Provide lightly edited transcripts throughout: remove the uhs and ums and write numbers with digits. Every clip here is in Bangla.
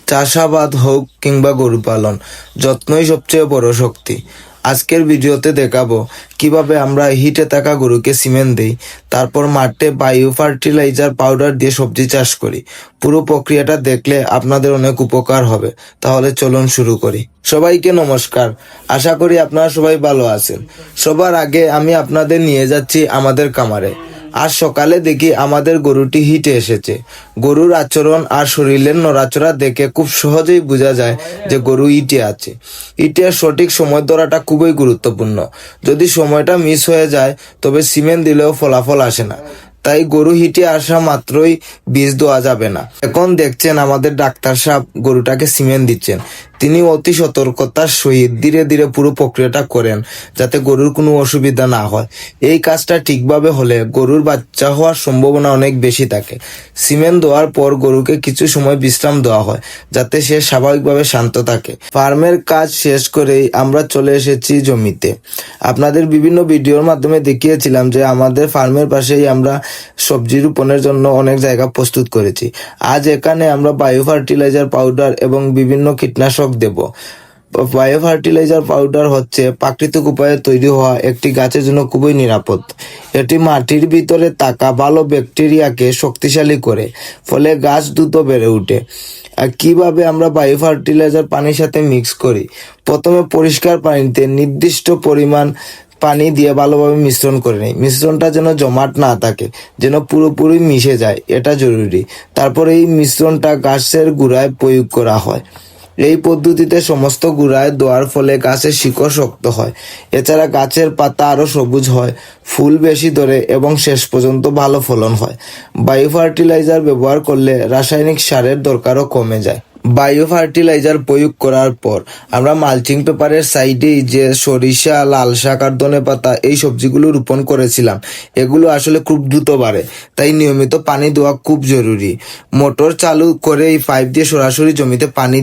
চাষাবাদ হোক কিংবা গরু পালন, যত্নই সবচেয়ে বড় শক্তি। আজকের ভিডিওতে দেখাবো কিভাবে আমরা হিটে থাকা গরুকে সিমেন্ট দেই, তারপর মাঠে বায়ো ফার্টিলাইজার পাউডার দিয়ে সবজি চাষ করি। পুরো প্রক্রিয়াটা দেখলে আপনাদের অনেক উপকার হবে। তাহলে চলুন শুরু করি। সবাইকে নমস্কার, আশা করি আপনারা সবাই ভালো আছেন। সবার আগে আমি আপনাদের নিয়ে যাচ্ছি আমাদের খামারে। আজ সকালে দেখি আমাদের গরুটি হিটে এসেছে। গরুর আচরণ আর শরীরের নড়াচড়া দেখে খুব সহজেই বোঝা যায় যে গরু হিটে আছে। হিটের সঠিক সময় ধরাটা খুবই গুরুত্বপূর্ণ। যদি সময়টা মিস হয়ে যায় তবে সিমেন্ট দিলেও ফলাফল আসে না। তাই গরু হিটে আসা মাত্রই বীজ দেওয়া যাবে না। এখন দেখছেন আমাদের ডাক্তার সাহেব গরুটাকে সিমেন্ট দিচ্ছেন। তিনি অতি সতর্কতার সহিত ধীরে ধীরে পুরো প্রক্রিয়াটা করেন যাতে গরুর কোনো অসুবিধা না হয়। এই কাজটা ঠিকভাবে হলে গরুর বাচ্চা হওয়ার সম্ভাবনা অনেক বেশি থাকে। সিমেন্ট দেওয়ার পর গরুকে কিছু সময় বিশ্রাম দেওয়া হয় যাতে সে স্বাভাবিকভাবে শান্ত থাকে। ফার্মের কাজ শেষ করেই আমরা চলে এসেছি জমিতে। আপনাদের বিভিন্ন ভিডিওর মাধ্যমে দেখিয়েছিলাম যে আমাদের ফার্মের পাশেই আমরা সবজি রোপণের জন্য অনেক জায়গা প্রস্তুত করেছি। আজ এখানে আমরা বায়ো ফার্টিলাইজার পাউডার এবং বিভিন্ন কীটনাশক দেব। বায়ো ফার্টিলাইজার পাউডার হচ্ছে প্রাকৃতিক উপায়ে তৈরি হওয়া একটি গাছের জন্য খুবই নিরাপদ। এটি মাটির ভিতরে থাকা ভালো ব্যাকটেরিয়াকে শক্তিশালী করে, ফলে গাছ দ্রুত বেড়ে ওঠে। আর কিভাবে আমরা বায়ো ফার্টিলাইজার পানির সাথে মিক্স করি? প্রথমে পরিষ্কার পানিতে নির্দিষ্ট পরিমাণ পানি দিয়ে ভালোভাবে মিশ্রণ করে নেই। মিশ্রণটা যেন জমাট না থাকে, যেন পুরোপুরি মিশে যায়, এটা জরুরি। তারপর এই মিশ্রণটা গাছের গোড়ায় প্রয়োগ করা হয়। এই পদ্ধতিতে সমস্ত গোড়ায় দেওয়ার ফলে গাছের শিকড় শক্ত হয়। এছাড়া গাছের পাতা আরো সবুজ হয়, ফুল বেশি ধরে এবং শেষ পর্যন্ত ভালো ফলন হয়। বায়ো ফার্টিলাইজার ব্যবহার করলে রাসায়নিক সারের দরকারও কমে যায়। বায়ো ফার্টিলাইজার প্রয়োগ করার পর আমরা মালচিং পেপারের সাইডেই যে সরিষা, লাল শাক আর ধনেপাতা এই সবজিগুলো রোপণ করেছিলাম, এগুলো আসলে খুব দ্রুত বাড়ে, তাই নিয়মিত পানি দেওয়া খুব জরুরি। মোটর চালু করে এই পাইপ দিয়ে সরাসরি জমিতে পানি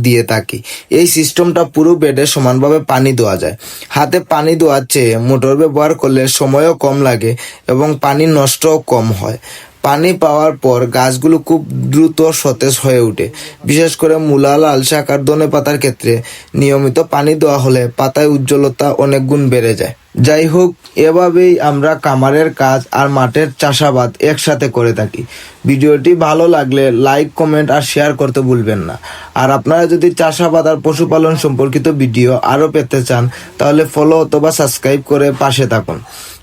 দিয়ে থাকি। এই সিস্টেমটা পুরো বেডে সমানভাবে পানি দেওয়া যায়। হাতে পানি দেওয়ার চেয়ে মোটর ব্যবহার করলে সময়ও কম লাগে এবং পানি নষ্টও কম হয়। পানি পাওয়ার পর গাছগুলো খুব দ্রুত সতেজ হয়ে ওঠে। বিশেষ করে মূলা, লাল শাক আর ধনে পাতার ক্ষেত্রে নিয়মিত পানি দেওয়া হলে পাতায় উজ্জ্বলতা অনেক গুণ বেড়ে যায়। যাই হোক, এভাবেই আমরা খামারের কাজ আর মাঠের চাষাবাদ একসাথে করে থাকি। ভিডিওটি ভালো লাগলে লাইক, কমেন্ট আর শেয়ার করতে ভুলবেন না। আর আপনারা যদি চাষাবাদ আর পশুপালন সম্পর্কিত ভিডিও আরও পেতে চান তাহলে ফলো অথবা সাবস্ক্রাইব করে পাশে থাকুন।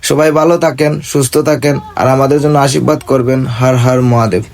সবাই ভালো থাকেন, সুস্থ থাকেন আর আমাদের জন্য আশীর্বাদ করবেন। হর হর মহাদেব।